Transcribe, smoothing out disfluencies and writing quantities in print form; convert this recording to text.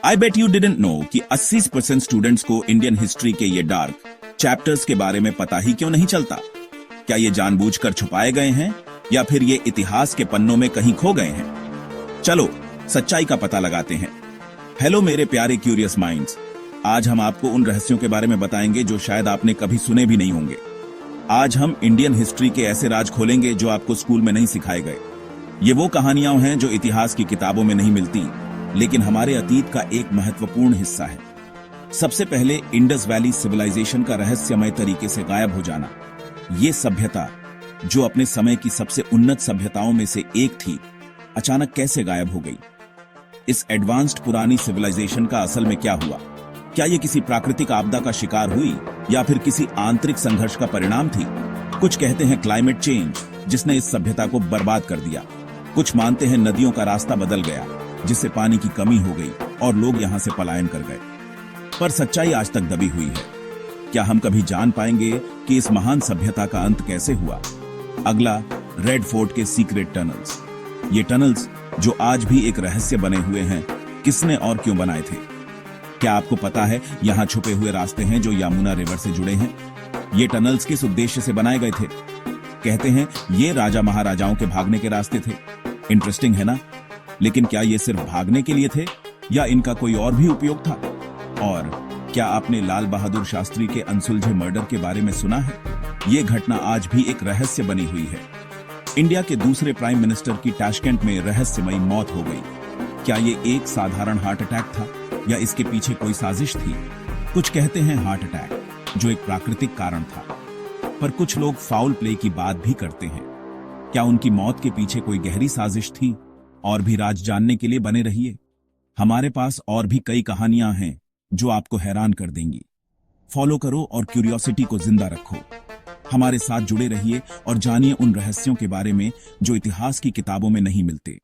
I bet you didn't know कि 80% students को Indian history के ये डार्क चैप्टर्स के बारे में पता ही क्यों नहीं चलता। क्या ये जानबूझकर छुपाए गए हैं या फिर ये इतिहास के पन्नों में कहीं खो गए हैं? चलो सच्चाई का पता लगाते हैं। हेलो मेरे प्यारे क्यूरियस माइंड्स, आज हम आपको उन रहस्यों के बारे में बताएंगे जो शायद आपने कभी सुने भी नहीं होंगे। आज हम इंडियन हिस्ट्री के ऐसे राज खोलेंगे जो आपको स्कूल में नहीं सिखाए गए। ये वो कहानियां हैं जो इतिहास की किताबों में नहीं मिलती, लेकिन हमारे अतीत का एक महत्वपूर्ण हिस्सा है। सबसे पहले इंडस वैली सिविलाइजेशन का रहस्यमय तरीके से गायब हो जाना। ये सभ्यता, जो अपने समय की सबसे उन्नत सभ्यताओं में से एक थी, अचानक कैसे गायब हो गई? इस एडवांस्ड पुरानी सिविलाइजेशन का असल में क्या हुआ? क्या ये किसी प्राकृतिक आपदा का शिकार हुई या फिर किसी आंतरिक संघर्ष का परिणाम थी? कुछ कहते हैं क्लाइमेट चेंज, जिसने इस सभ्यता को बर्बाद कर दिया। कुछ मानते हैं नदियों का रास्ता बदल गया, जिससे पानी की कमी हो गई और लोग यहां से पलायन कर गए। पर सच्चाई आज तक दबी हुई है। क्या हम कभी जान पाएंगे कि इस महान सभ्यता का अंत कैसे हुआ? अगला, रेड फोर्ट के सीक्रेट टनल्स। ये टनल्स जो आज भी एक रहस्य बने हुए हैं, किसने और क्यों बनाए थे? क्या आपको पता है यहां छुपे हुए रास्ते हैं जो यमुना रिवर से जुड़े हैं? ये टनल्स किस उद्देश्य से बनाए गए थे? कहते हैं ये राजा महाराजाओं के भागने के रास्ते थे। इंटरेस्टिंग है ना? लेकिन क्या ये सिर्फ भागने के लिए थे या इनका कोई और भी उपयोग था? और क्या आपने लाल बहादुर शास्त्री के अनसुलझे मर्डर के बारे में सुना है? ये घटना आज भी एक रहस्य बनी हुई है। इंडिया के दूसरे प्राइम मिनिस्टर की ताशकंद में रहस्यमयी मौत हो गई। क्या ये एक साधारण हार्ट अटैक था या इसके पीछे कोई साजिश थी? कुछ कहते हैं हार्ट अटैक, जो एक प्राकृतिक कारण था, पर कुछ लोग फाउल प्ले की बात भी करते हैं। क्या उनकी मौत के पीछे कोई गहरी साजिश थी? और भी राज जानने के लिए बने रहिए। हमारे पास और भी कई कहानियां हैं जो आपको हैरान कर देंगी। फॉलो करो और क्यूरियोसिटी को जिंदा रखो। हमारे साथ जुड़े रहिए और जानिए उन रहस्यों के बारे में जो इतिहास की किताबों में नहीं मिलते।